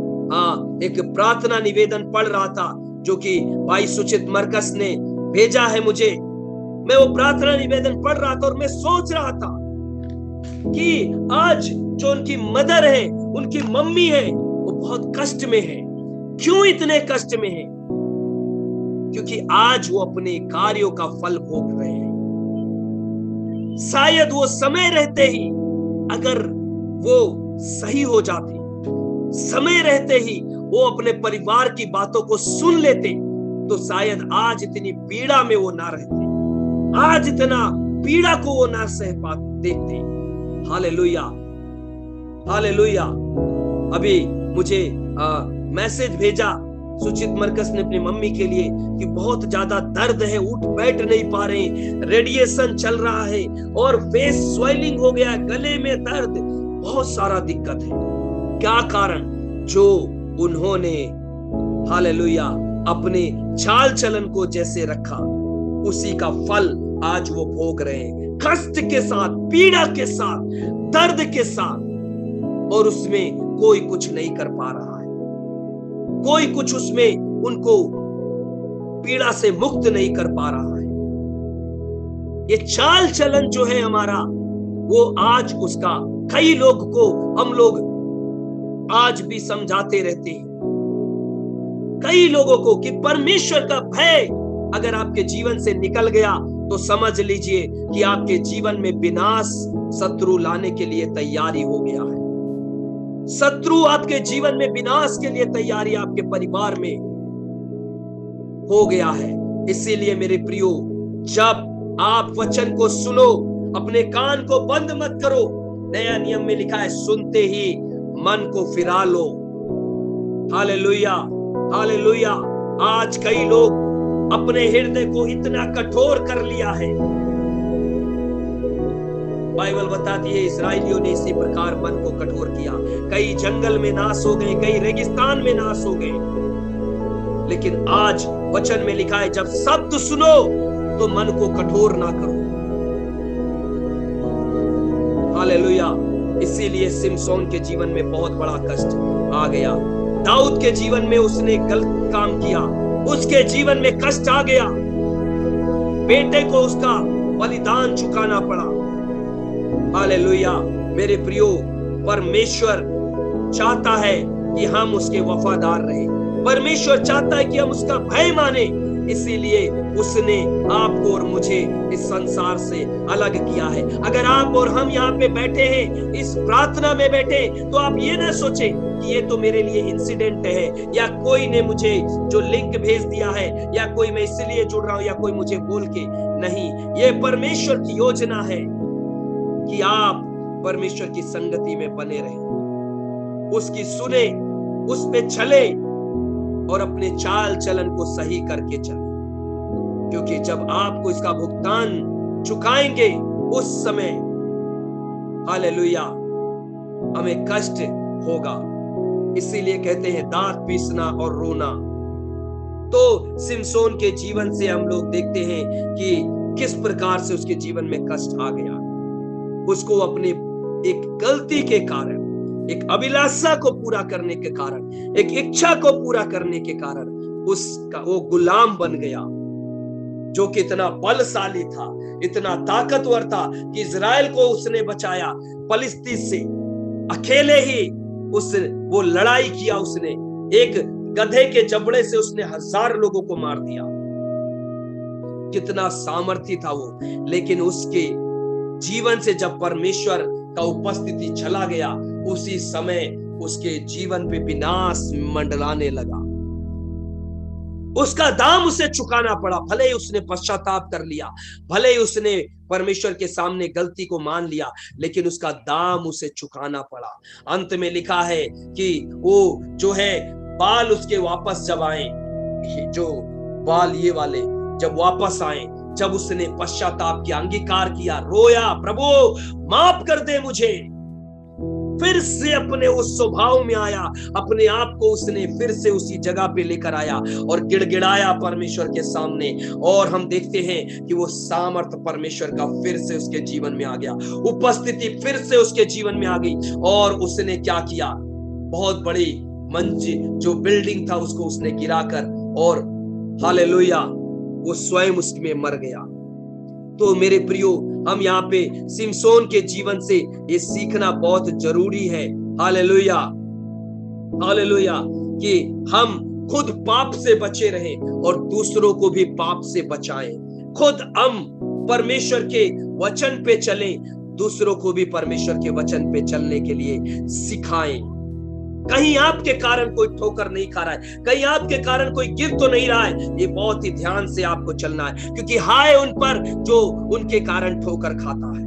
एक प्रार्थना निवेदन पढ़ रहा था, जो कि भाई सुचित मरकस ने भेजा है मुझे। मैं वो प्रार्थना निवेदन पढ़ रहा था और मैं सोच रहा था कि आज जो उनकी मदर है, उनकी मम्मी है, वो बहुत कष्ट में है। क्यों इतने कष्ट में है? क्योंकि आज वो अपने कार्यों का फल भोग रहे हैं। शायद वो समय रहते ही अगर वो सही हो जाते, समय रहते ही वो अपने परिवार की बातों को सुन लेते, तो शायद आज इतनी पीड़ा में वो ना रहते, आज इतना पीड़ा को वो ना सह पाते देखते। Hallelujah, hallelujah. अभी मुझे मैसेज भेजा सुचित मरकस ने अपनी मम्मी के लिए कि बहुत ज्यादा दर्द है, उठ बैठ नहीं पा रहे, रेडिएशन चल रहा है और फेस स्वेलिंग हो गया, गले में दर्द, बहुत सारा दिक्कत है। क्या कारण? जो उन्होंने हालेलुया अपने चाल चलन को जैसे रखा, उसी का फल आज वो भोग रहे हैं, कष्ट के साथ, पीड़ा के साथ, दर्द के साथ, और उसमें कोई कुछ नहीं कर पा रहा है, कोई कुछ उसमें उनको पीड़ा से मुक्त नहीं कर पा रहा है। ये चाल चलन जो है हमारा, वो आज उसका कई लोग को हम लोग आज भी समझाते रहते हैं कई लोगों को कि परमेश्वर का भय अगर आपके जीवन से निकल गया तो समझ लीजिए कि आपके जीवन में विनाश शत्रु लाने के लिए तैयारी हो गया है। शत्रु आपके जीवन में विनाश के लिए तैयारी आपके परिवार में हो गया है। इसीलिए मेरे प्रियो, जब आप वचन को सुनो, अपने कान को बंद मत करो। नया नियम में लिखा है, सुनते ही मन को फिरा लो। Hallelujah, hallelujah. आज कई लोग अपने हृदय को इतना कठोर कर लिया है। बाइबल बताती है इस्राएलियों ने इसी प्रकार मन को कठोर किया। कई जंगल में नाश हो गए, कई रेगिस्तान में नाश हो गए। लेकिन आज वचन में लिखा है, जब शब्द सुनो तो मन को कठोर ना करो। हालेलुया। इसीलिए सिमसोन के जीवन में बहुत बड़ा कष्ट आ गया। दाऊद के जीवन में उसने गलत काम किया, उसके जीवन में कष्ट आ गया। बेटे को उसका बलिदान चुकाना पड़ा। हालेलुया। मेरे प्रियो, परमेश्वर चाहता है कि हम उसके वफादार रहें। परमेश्वर चाहता है कि हम उसका भय माने। इसीलिए उसने आपको और मुझे इस संसार से अलग किया है। अगर आप और हम यहाँ पे बैठे हैं, इस प्रार्थना में बैठे, तो आप ये ना सोचें कि ये तो मेरे लिए इंसिडेंट है, या कोई ने मुझे जो लिंक भेज दिया है, या कोई मैं इसलिए जुड़ रहा हूं, या कोई मुझे बोल के नहीं। ये परमेश्वर की योजना है कि आप परमेश्वर की संगति में बने रहें, उसकी सुने, उस पे चले और अपने चाल चलन को सही करके चले। क्योंकि जब आपको इसका भुगतान चुकाएंगे, उस समय हालेलुया हमें कष्ट होगा। इसीलिए कहते हैं दांत पीसना और रोना। तो सिमसोन के जीवन से हम लोग देखते हैं कि किस प्रकार से उसके जीवन में कष्ट आ गया। उसको अपने एक गलती के कारण, एक अभिलाषा को पूरा करने के कारण, एक इच्छा को पूरा करने के कारण उसका वो गुलाम बन गया, जो कि इतना बलशाली था, इतना ताकतवर था कि इजराइल को उसने बचाया फलिस्तीन से। अकेले ही वो लड़ाई किया। उसने एक गधे के जबड़े से उसने 1000 लोगों को मार दिया। कितना सामर्थी था वो। लेकिन उसके जीवन से जब परमेश्वर का उपस्थिति चला गया, उसी समय उसके जीवन पे विनाश मंडलाने लगा। उसका दाम उसे चुकाना पड़ा। भले ही उसने पश्चाताप कर लिया, भले ही उसने परमेश्वर के सामने गलती को मान लिया, लेकिन उसका दाम उसे चुकाना पड़ा। अंत में लिखा है कि वो जो है बाल उसके वापस जब आए, जो बाल ये वाले जब वापस आए, जब उसने पश्चाताप किया, अंगीकार किया, रोया, प्रभु माफ कर दे मुझे, फिर से अपने उस स्वभाव में आया, अपने आप को उसने फिर से उसी जगह पे लेकर आया और गिड़गिड़ाया परमेश्वर के सामने। और हम देखते हैं कि वो सामर्थ परमेश्वर का फिर से उसके जीवन में आ गया, उपस्थिति फिर से उसके जीवन में आ गई। और उसने क्या किया, बहुत बड़ी मंजिल जो बिल्डिंग था उसको उसने गिराकर, और हालेलुया वो स्वयं उसमें मर गया। तो मेरे प्रियो, हम यहाँ पे सिमसोन के जीवन से ये सीखना बहुत जरूरी है। हालेलुया, हालेलुया, कि हम खुद पाप से बचे रहें और दूसरों को भी पाप से बचाएं। खुद हम परमेश्वर के वचन पे चलें, दूसरों को भी परमेश्वर के वचन पे चलने के लिए सिखाएं। कहीं आपके कारण कोई ठोकर नहीं खा रहा है, कहीं आपके कारण कोई गिर तो नहीं रहा है, ये बहुत ही ध्यान से आपको चलना है। क्योंकि हाय उन पर जो उनके कारण ठोकर खाता है।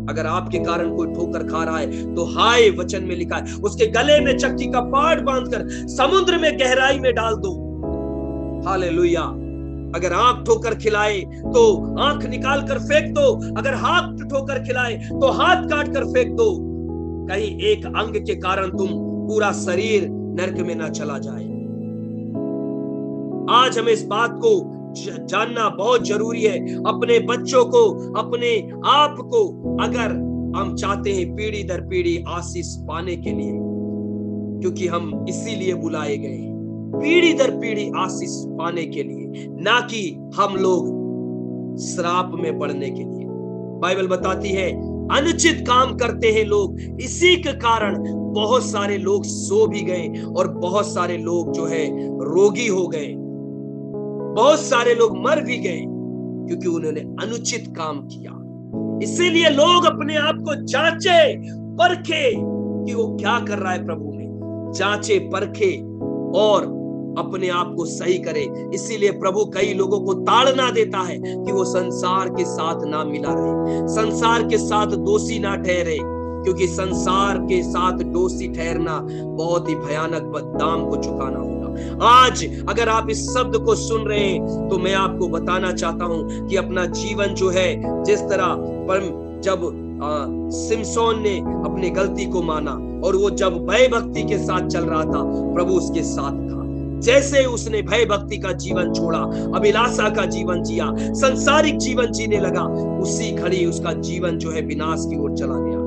अगर आपके कारण कोई ठोकर खा रहा है तो हाय, वचन में लिखा है, उसके गले में चक्की का पाट बांधकर समुद्र में गहराई में डाल दो। हालेलुया। अगर आंख ठोकर खिलाए तो आंख निकाल कर फेंक दो, अगर हाथ ठोकर खिलाए तो हाथ काट कर फेंक दो। कहीं एक अंग के कारण तुम पूरा शरीर नरक में ना चला जाए। आज हमें इस बात को जानना बहुत जरूरी है। अपने बच्चों को, अपने आप को, अगर हम चाहते हैं पीढ़ी दर पीढ़ी आशीष पाने के लिए, क्योंकि हम इसीलिए बुलाए गए हैं, पीढ़ी दर पीढ़ी आशीष पाने के लिए, ना कि हम लोग श्राप में पड़ने के लिए। बाइबल बताती है अनुचित काम करते हैं लोग, इसी के कारण बहुत सारे लोग सो भी गए और बहुत सारे लोग जो है रोगी हो गए, बहुत सारे लोग मर भी गए, क्योंकि उन्होंने अनुचित काम किया। इसीलिए लोग अपने आप को जांचे परखे कि वो क्या कर रहा है प्रभु में, जांचे परखे और अपने आप को सही करे। इसीलिए प्रभु कई लोगों को ताड़ना देता है कि वो संसार के साथ ना मिला रहे, संसार के साथ दोषी ना ठहरे, क्योंकि संसार के साथ दोषी ठहरना बहुत ही भयानक दाम को चुकाना होगा। आज अगर आप इस शब्द को सुन रहे हैं तो मैं आपको बताना चाहता हूं कि अपना जीवन जो है, जिस तरह जब सिमसोन ने अपनी गलती को माना और वो जब भय भक्ति के साथ चल रहा था, प्रभु उसके साथ था। जैसे उसने भय भक्ति का जीवन छोड़ा, अभिलाषा का जीवन जिया, संसारिक जीवन जीने लगा, उसी घड़ी उसका जीवन जो है विनाश की ओर चला गया।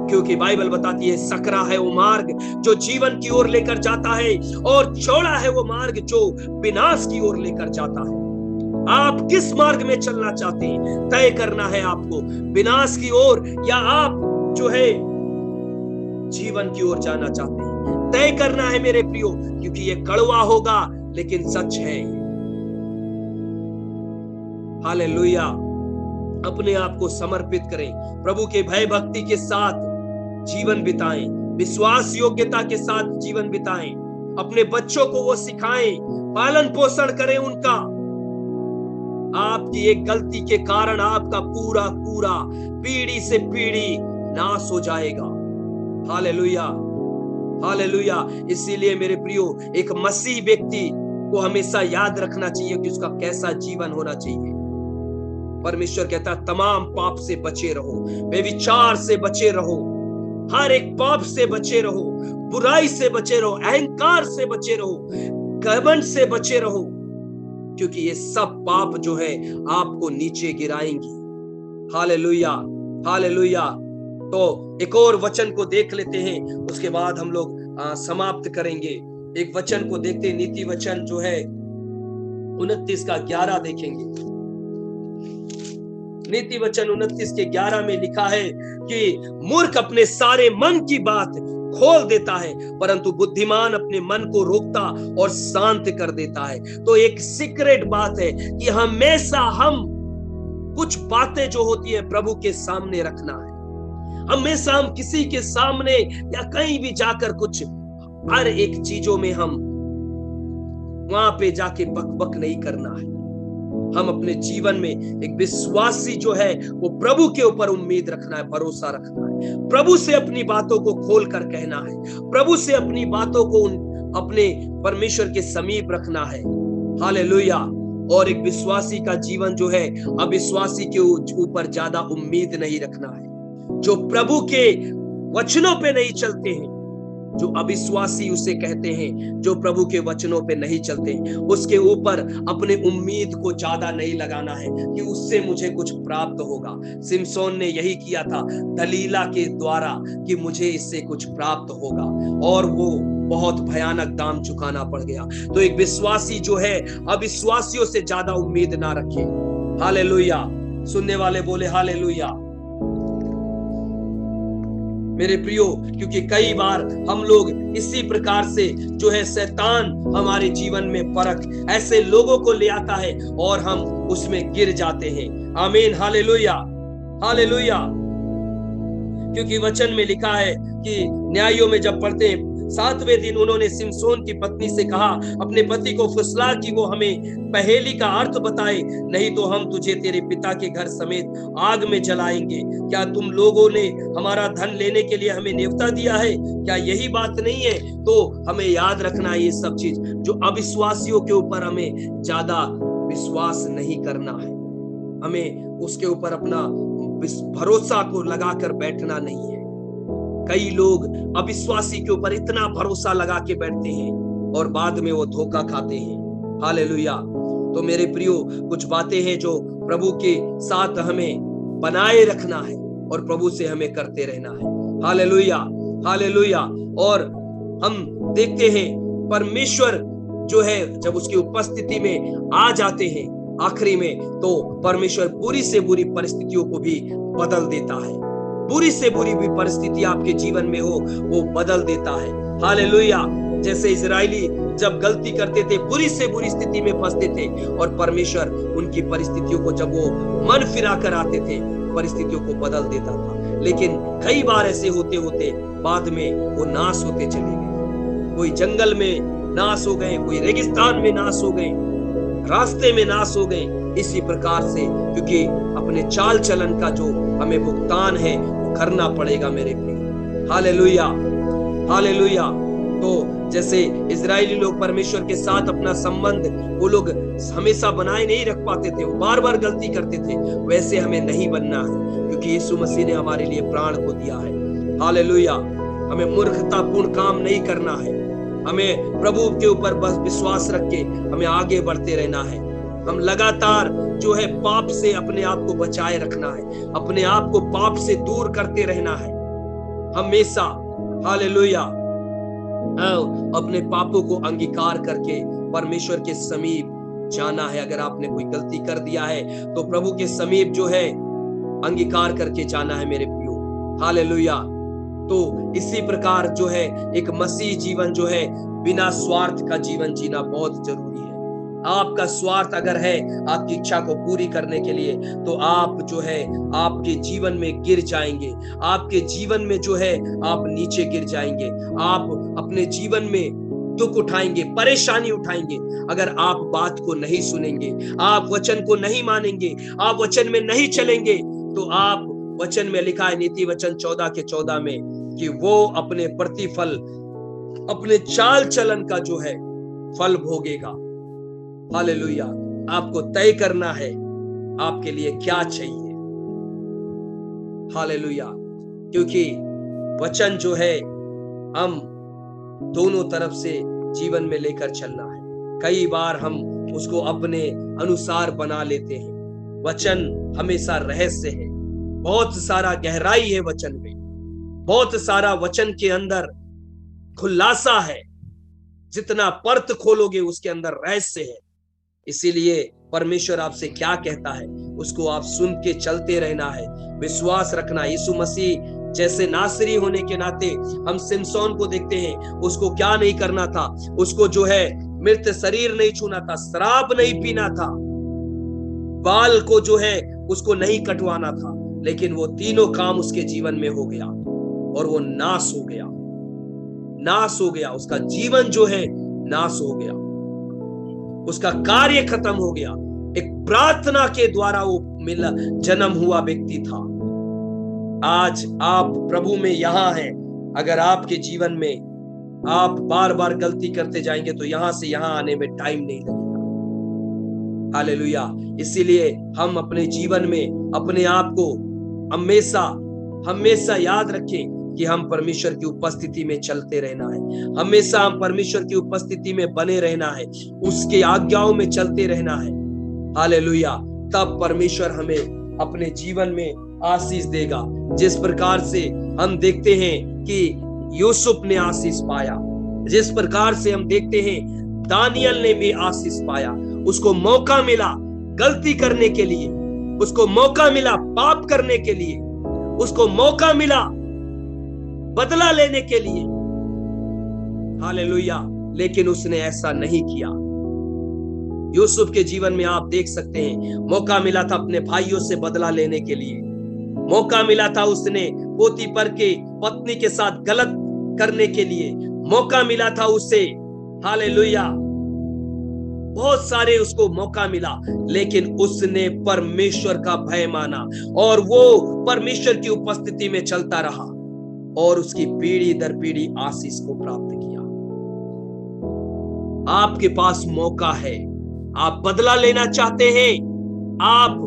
क्योंकि बाइबल बताती है सकरा है वो मार्ग जो जीवन की ओर लेकर जाता है, और चौड़ा है वो मार्ग जो विनाश की ओर लेकर जाता है। आप किस मार्ग में चलना चाहते हैं, तय करना है आपको, विनाश की ओर या आप जो है जीवन की ओर जाना चाहते हैं, तय करना है मेरे प्रियो, क्योंकि ये कड़वा होगा लेकिन सच है। हालेलुया। अपने आप को समर्पित करें, प्रभु के भय भक्ति के साथ जीवन बिताएं, विश्वास योग्यता के साथ जीवन बिताएं, अपने बच्चों को वो सिखाएं, पालन पोषण करें उनका। आपकी एक गलती के कारण आपका पूरा पूरा पीढ़ी से पीढ़ी नाश हो जाएगा। Hallelujah, hallelujah. इसीलिए मेरे प्रियो, एक मसीह व्यक्ति को हमेशा याद रखना चाहिए कि उसका कैसा जीवन होना चाहिए। परमेश्वर कहता है तमाम पाप से बचे रहो, बेविचार से बचे रहो, हर एक पाप से बचे रहो, बुराई से बचे रहो, अहंकार से बचे रहो, घमंड से बचे रहो, क्योंकि ये सब पाप जो है आपको नीचे गिराएंगी। Hallelujah, hallelujah. तो एक और वचन को देख लेते हैं, उसके बाद हम लोग समाप्त करेंगे। एक वचन को देखते हैं, नीति वचन जो है 29 का 11 देखेंगे। नीति वचन 29 के 11 में लिखा है कि मूर्ख अपने सारे मन की बात खोल देता है, परंतु बुद्धिमान अपने मन को रोकता और शांत कर देता है। तो एक सीक्रेट बात है कि हमेशा हम कुछ बातें जो होती है प्रभु के सामने रखना है। हमेशा हम किसी के सामने या कहीं भी जाकर कुछ हर एक चीजों में हम वहां पे जाके बकबक नहीं करना है। हम अपने जीवन में एक विश्वासी जो है वो प्रभु के ऊपर उम्मीद रखना है, भरोसा रखना है, प्रभु से अपनी बातों को खोल कर कहना है, प्रभु से अपनी बातों को अपने परमेश्वर के समीप रखना है। हालेलुया। और एक विश्वासी का जीवन जो है अविश्वासी के ऊपर ज्यादा उम्मीद नहीं रखना है। जो प्रभु के वचनों पे नहीं चलते हैं, जो अविश्वासी उसे कहते हैं, जो प्रभु के वचनों पे नहीं चलते हैं, उसके ऊपर अपने उम्मीद को ज्यादा नहीं लगाना है कि उससे मुझे कुछ प्राप्त होगा। सिमसोन ने यही किया था दलीला के द्वारा कि मुझे इससे कुछ प्राप्त होगा, और वो बहुत भयानक दाम चुकाना पड़ गया। तो एक विश्वासी जो है अविश्वासियों से ज्यादा उम्मीद ना रखे। हालेलुया। सुनने वाले बोले हालेलुया। मेरे प्रियो, क्योंकि कई बार हम लोग इसी प्रकार से जो है शैतान हमारे जीवन में परख ऐसे लोगों को ले आता है और हम उसमें गिर जाते हैं। आमीन, हालेलुया, हालेलुया। क्योंकि वचन में लिखा है कि न्यायों में जब पढ़ते हैं 7वें दिन उन्होंने सिमसोन की पत्नी से कहा, अपने पति को फुसला कि वो हमें पहेली का अर्थ बताए, नहीं तो हम तुझे तेरे पिता के घर समेत आग में जलाएंगे। क्या तुम लोगों ने हमारा धन लेने के लिए हमें न्योता दिया है? क्या यही बात नहीं है? तो हमें याद रखना है ये सब चीज। जो अविश्वासियों के ऊपर हमें ज्यादा विश्वास नहीं करना है, हमें उसके ऊपर अपना भरोसा को लगाकर बैठना नहीं है। कई लोग अविश्वासी के ऊपर इतना भरोसा लगा के बैठते हैं और बाद में वो धोखा खाते हैं। हालेलुया। तो मेरे प्रियो, कुछ बातें हैं जो प्रभु के साथ हमें बनाए रखना है और प्रभु से हमें करते रहना है। Hallelujah, hallelujah. और हम देखते हैं परमेश्वर जो है जब उसकी उपस्थिति में आ जाते हैं आखिरी में, तो परमेश्वर बुरी से बुरी परिस्थितियों को भी बदल देता है। बुरी से बुरी भी परिस्थिति आपके जीवन में हो, वो बदल देता है। हालेलुया। जैसे इजरायली जब गलती करते थे, बुरी से बुरी स्थिति में फंसते थे, और परमेश्वर उनकी परिस्थितियों को जब वो मन फिरा कर आते थे, परिस्थितियों को बदल देता था। लेकिन कई बार ऐसे होते होते बाद में वो नाश होते चले गए। कोई जंगल में नाश हो गए, कोई रेगिस्तान में नाश हो गए, रास्ते में नाश हो गए। इसी प्रकार से, क्योंकि अपने चाल चलन का जो हमें भुगतान है वो करना पड़ेगा मेरे प्रिय। Hallelujah, hallelujah. तो जैसे इजरायली लोग परमेश्वर के साथ अपना संबंध वो लोग हमेशा बनाए नहीं रख पाते थे, वो बार बार गलती करते थे, वैसे हमें नहीं बनना है, क्योंकि यीशु मसीह ने हमारे लिए प्राण को दिया है। हालेलुया। हमें मूर्खतापूर्ण काम नहीं करना है, हमें प्रभु के ऊपर बस विश्वास रख के हमें आगे बढ़ते रहना है। हम लगातार जो है पाप से अपने आप को बचाए रखना है, अपने आप को पाप से दूर करते रहना है हमेशा। हालेलुया। अपने पापों को अंगीकार करके परमेश्वर के समीप जाना है। अगर आपने कोई गलती कर दिया है तो प्रभु के समीप जो है अंगीकार करके जाना है मेरे प्रियो। हालेलुया। तो इसी प्रकार जो है एक मसीह जीवन जो है बिना स्वार्थ का जीवन जीना बहुत जरूरी है। आपका स्वार्थ अगर है आपकी इच्छा को पूरी करने के लिए, तो आप जो है आपके जीवन में गिर जाएंगे, आपके जीवन में जो है आप नीचे गिर जाएंगे, आप अपने जीवन में दुख उठाएंगे, परेशानी उठाएंगे। अगर आप बात को नहीं सुनेंगे, आप वचन को नहीं मानेंगे, आप वचन में नहीं चलेंगे, तो आप वचन में लिखा है नीति वचन 14:14 में कि वो अपने प्रतिफल, अपने चाल चलन का जो है फल भोगेगा। हालेलुया। आपको तय करना है आपके लिए क्या चाहिए। हालेलुया। क्योंकि वचन जो है हम दोनों तरफ से जीवन में लेकर चलना है। कई बार हम उसको अपने अनुसार बना लेते हैं। वचन हमेशा रहस्य है, बहुत सारा गहराई है वचन में, बहुत सारा वचन के अंदर खुलासा है। जितना पर्त खोलोगे उसके अंदर रहस्य है। इसीलिए परमेश्वर आपसे क्या कहता है उसको आप सुन के चलते रहना है, विश्वास रखना। यीशु मसीह जैसे नासरी होने के नाते हम सिमसोन को देखते हैं, उसको क्या नहीं करना था, उसको जो है मृत शरीर नहीं छूना था, शराब नहीं पीना था, बाल को जो है उसको नहीं कटवाना था, लेकिन वो तीनों काम उसके जीवन में हो गया और वो नाश हो गया, नाश हो गया। उसका जीवन जो है नाश हो गया, उसका कार्य खत्म हो गया। एक प्रार्थना के द्वारा वो मिला जन्म हुआ व्यक्ति था। आज आप प्रभु में यहां हैं। अगर आपके जीवन में आप बार बार गलती करते जाएंगे तो यहां से यहां आने में टाइम नहीं लगेगा। हालेलुया। इसीलिए हम अपने जीवन में अपने आप को हमेशा हमेशा याद रखें कि हम परमेश्वर की उपस्थिति में चलते रहना है, हमेशा हम परमेश्वर की उपस्थिति में बने रहना है, उसके आज्ञाओं में चलते रहना है। हालेलुया। तब परमेश्वर हमें अपने जीवन में आशीष देगा। जिस प्रकार से हम देखते हैं कि यूसुफ ने आशीष पाया, जिस प्रकार से हम देखते हैं दानियल ने भी आशीष पाया। उसको मौका मिला गलती करने के लिए, उसको मौका मिला पाप करने के लिए, उसको मौका मिला बदला लेने के लिए। हालेलुया। लेकिन उसने ऐसा नहीं किया। यूसुफ के जीवन में आप देख सकते हैं मौका मिला था अपने भाइयों से बदला लेने के लिए, मौका मिला था उसने पोतीफर के पत्नी के साथ गलत करने के लिए, मौका मिला था उसे। हालेलुया। बहुत सारे उसको मौका मिला, लेकिन उसने परमेश्वर का भय माना और वो परमेश्वर की उपस्थिति में चलता रहा और उसकी पीढ़ी दर पीढ़ी आशीष को प्राप्त किया। आपके पास मौका है। आप बदला लेना चाहते हैं, आप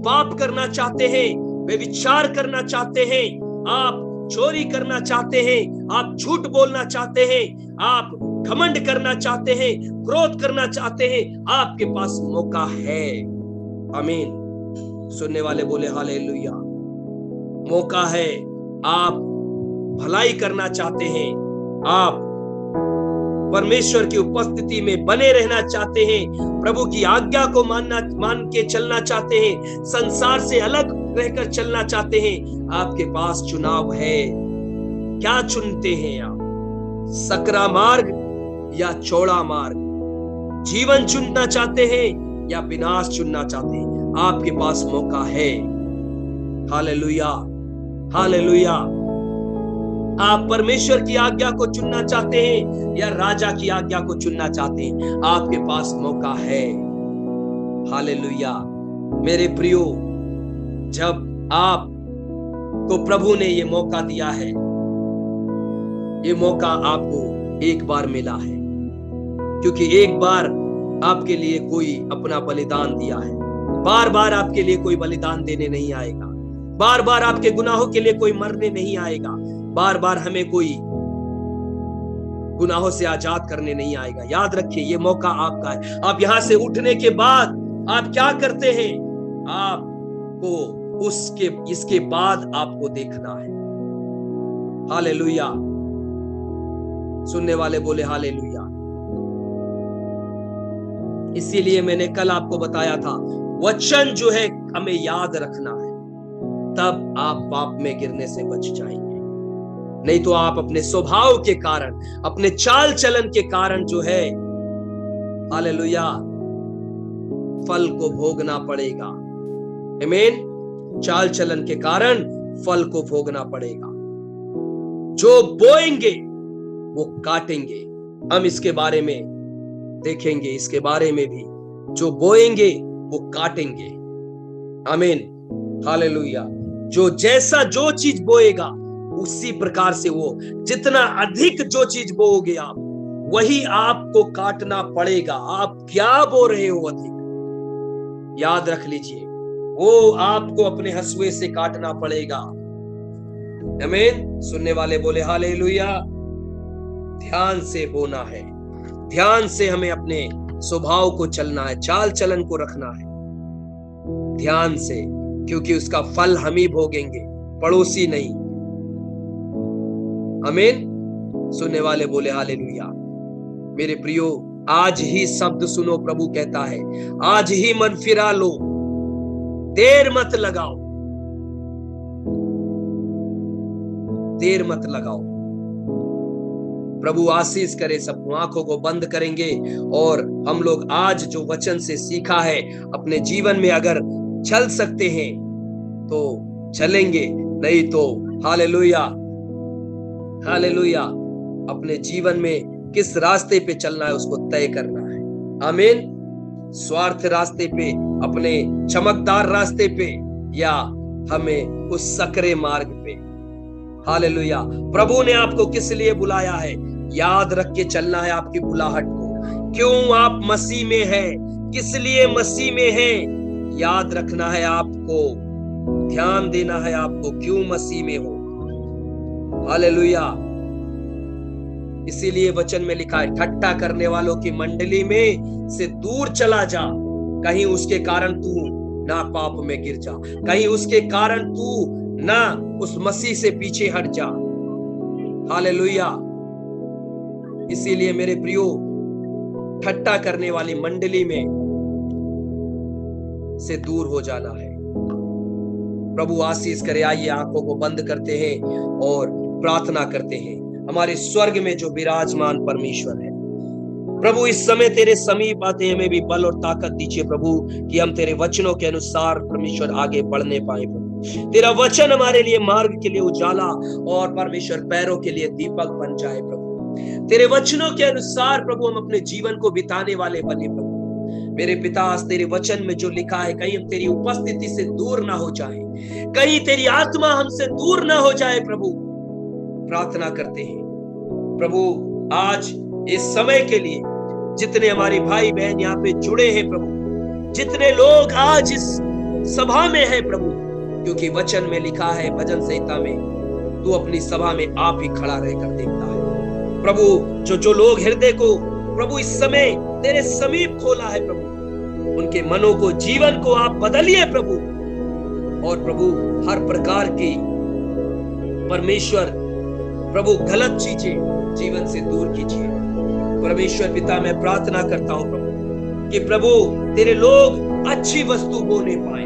पाप करना चाहते हैं, व्यभिचार करना चाहते हैं, आप चोरी करना चाहते हैं, आप झूठ बोलना चाहते हैं, आप घमंड करना चाहते हैं, क्रोध करना चाहते हैं, आपके पास मौका है। आमीन। सुनने वाले बोले हालेलुया। मौका है। आप भलाई करना चाहते हैं, आप परमेश्वर की उपस्थिति में बने रहना चाहते हैं, प्रभु की आज्ञा को मान के चलना चाहते हैं, संसार से अलग रहकर चलना चाहते हैं, आपके पास चुनाव है। क्या चुनते हैं आप? सकरा मार्ग या चौड़ा मार्ग? जीवन चुनना चाहते हैं या विनाश चुनना चाहते हैं? आपके पास मौका है। Hallelujah, hallelujah. आप परमेश्वर की आज्ञा को चुनना चाहते हैं या राजा की आज्ञा को चुनना चाहते हैं? आपके पास मौका है। हालेलुया। मेरे प्रियो, जब आप को प्रभु ने ये मौका दिया है, ये मौका आपको एक बार मिला है, क्योंकि एक बार आपके लिए कोई अपना बलिदान दिया है। बार बार आपके लिए कोई बलिदान देने नहीं आएगा। बार बार आपके गुनाहों के लिए कोई मरने नहीं आएगा। बार बार हमें कोई गुनाहों से आजाद करने नहीं आएगा। याद रखिए, ये मौका आपका है। आप यहां से उठने के बाद आप क्या करते हैं? आपको इसके बाद आपको देखना है। हालेलुया। सुनने वाले बोले हालेलुया। इसीलिए मैंने कल आपको बताया था, वचन जो है हमें याद रखना है, तब आप पाप में गिरने से बच जाएंगे। नहीं तो आप अपने स्वभाव के कारण, अपने चाल चलन के कारण जो है, हालेलुया, फल को भोगना पड़ेगा। आमीन। चाल चलन के कारण फल को भोगना पड़ेगा। जो बोएंगे वो काटेंगे। हम इसके बारे में देखेंगे, इसके बारे में भी। जो बोएंगे वो काटेंगे। आमीन। हालेलुया। जो चीज बोएगा उसी प्रकार से वो, जितना अधिक जो चीज बोओगे आप, वही आपको काटना पड़ेगा। आप क्या बो रहे हो अधिक, याद रख लीजिए, वो आपको अपने हंसुए से काटना पड़ेगा। आमीन। सुनने वाले बोले हालेलुया। ध्यान से बोना है, ध्यान से हमें अपने स्वभाव को चलना है, चाल चलन को रखना है ध्यान से, क्योंकि उसका फल हम ही भोगेंगे, पड़ोसी नहीं। आमीन। सुनने वाले बोले हालेलुया। मेरे प्रियो, आज ही शब्द सुनो, प्रभु कहता है, आज ही मन फिरा लो, देर मत लगाओ, देर मत लगाओ। प्रभु आशीष करे सबको। आंखों को बंद करेंगे और हम लोग आज जो वचन से सीखा है अपने जीवन में अगर चल सकते हैं तो चलेंगे, नहीं तो हालेलुया, हालेलुया, अपने जीवन में किस रास्ते पे चलना है उसको तय करना है। आमीन। स्वार्थ रास्ते पे, अपने चमकदार रास्ते पे, या हमें उस सकरे मार्ग पे। हालेलुया। प्रभु ने आपको किस लिए बुलाया है, याद रख के चलना है आपकी बुलाहट को। क्यों आप मसीह में हैं, किस लिए मसीह में हैं, याद रखना है आपको, ध्यान देना है आपको, क्यों मसीह में हो। हालेलुया। इसीलिए वचन में लिखा है, ठट्ठा करने वालों की मंडली में से दूर चला जा, कहीं उसके कारण तू ना पाप में गिर जा, कहीं उसके कारण तू ना उस मसीह से पीछे हट जा। हालेलुया। इसीलिए मेरे प्रियो, ठट्ठा करने वाली मंडली में से दूर हो जाना है। प्रभु आशीष करे। आइए आंखों को बंद करते हैं और प्रार्थना करते हैं। हमारे स्वर्ग में जो विराजमान परमेश्वर है, प्रभु इस समय तेरे समीप आते हैं, हमें भी बल और ताकत दीजिए प्रभु, कि हम तेरे वचनों के अनुसार परमेश्वर आगे बढ़ने पाए। प्रभु तेरा वचन हमारे लिए मार्ग के लिए उजाला और परमेश्वर पैरों के लिए दीपक बन जाए। प्रभु तेरे वचनों के अनुसार प्रभु हम अपने जीवन को बिताने वाले बने। प्रभु मेरे पिता, तेरे वचन में जो लिखा है, कहीं हम तेरी उपस्थिति से दूर ना हो जाए, कहीं तेरी आत्मा हमसे दूर ना हो जाए। प्रभु प्रार्थना करते हैं प्रभु आज इस समय के लिए, जितने हमारे भाई बहन यहाँ पे जुड़े हैं प्रभु, जितने लोग आज इस सभा में है प्रभु, क्योंकि वचन में लिखा है, भजन संहिता में, तू अपनी सभा में आप ही खड़ा रहकर देखता है। प्रभु जो लोग हृदय को प्रभु इस समय तेरे समीप खोला है प्रभु, उनके मनों को, जीवन को आप बदलिए प्रभु। और प्रभु हर प्रकार की परमेश्वर प्रभु गलत चीजें जीवन से दूर कीजिए। परमेश्वर पिता मैं प्रार्थना करता हूं प्रभु कि प्रभु तेरे लोग अच्छी वस्तु बोने पाए,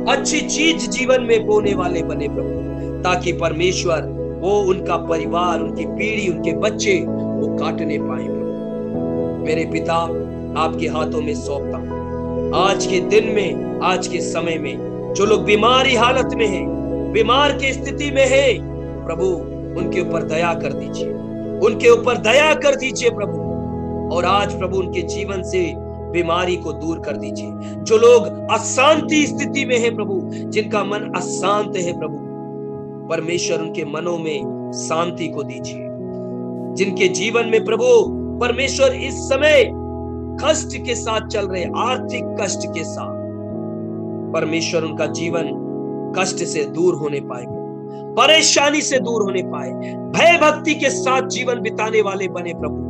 अच्छी चीज जीवन में बोने वाले बने प्रभु, ताकि परमेश्वर वो उनका परिवार, उनकी पीढ़ी, उनके बच्चे वो काटने पाए प्रभु। मेरे पिता आपके हाथों में सौंपता हूं आज के दिन में, आज के समय में जो लोग बीमारी हालत में हैं, बीमार की स्थिति में है प्रभु, उनके ऊपर दया कर दीजिए, उनके ऊपर दया कर दीजिए प्रभु। और आज प्रभु उनके जीवन से बीमारी को दूर कर दीजिए। जो लोग अशांति स्थिति में है प्रभु, जिनका मन अशांत है प्रभु, परमेश्वर उनके मनों में शांति को दीजिए। जिनके जीवन में प्रभु परमेश्वर इस समय कष्ट के साथ चल रहे, आर्थिक कष्ट के साथ, परमेश्वर उनका जीवन कष्ट से दूर होने पाए, परेशानी से दूर होने पाए, भय भक्ति के साथ जीवन बिताने वाले बने प्रभु,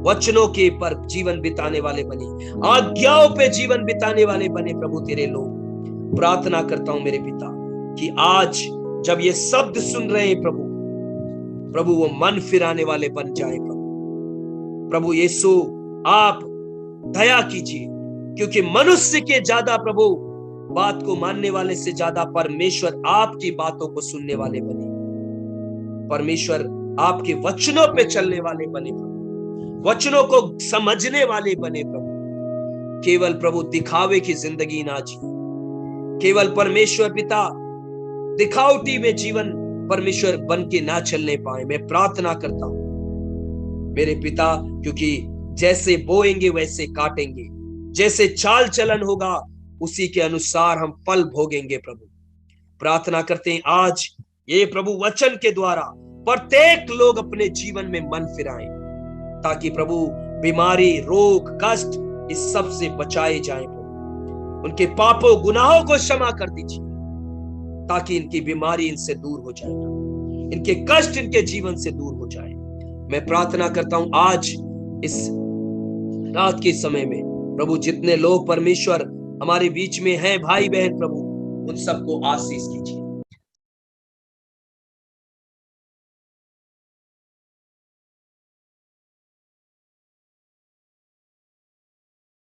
वचनों के पर जीवन बिताने वाले बने, आज्ञाओं पे जीवन बिताने वाले बने प्रभु तेरे लोग। प्रार्थना करता हूं मेरे पिता कि आज जब ये शब्द सुन रहे हैं प्रभु, प्रभु वो मन फिराने वाले बन जाए प्रभु यीशु आप दया कीजिए, क्योंकि मनुष्य के ज्यादा प्रभु बात को मानने वाले से ज्यादा परमेश्वर आपकी बातों को सुनने वाले बने, परमेश्वर आपके वचनों पे चलने वाले बने प्रभु, वचनों को समझने वाले बने प्रभु। केवल प्रभु दिखावे की जिंदगी ना जिए, केवल परमेश्वर पिता दिखावटी में जीवन परमेश्वर बन के ना चलने पाए। मैं प्रार्थना करता हूं मेरे पिता, क्योंकि जैसे बोएंगे वैसे काटेंगे, जैसे चाल चलन होगा उसी के अनुसार हम फल भोगेंगे प्रभु। प्रार्थना करते हैं आज ये प्रभु वचन के द्वारा प्रत्येक लोग अपने जीवन में मन फिराएं, ताकि प्रभु बीमारी, रोग, कष्ट इस सब से बचाए जाएं प्रभु। उनके पापों, गुनाहों को क्षमा कर दीजिए, ताकि इनकी बीमारी इनसे दूर हो जाए, इनके कष्ट इनके जीवन से दूर हो जाए। मैं प्रार्थना करता हूं आज इस रात के समय में प्रभु जितने लोग परमेश्वर हमारे बीच में हैं, भाई बहन प्रभु, उन सबको आशीष कीजिए।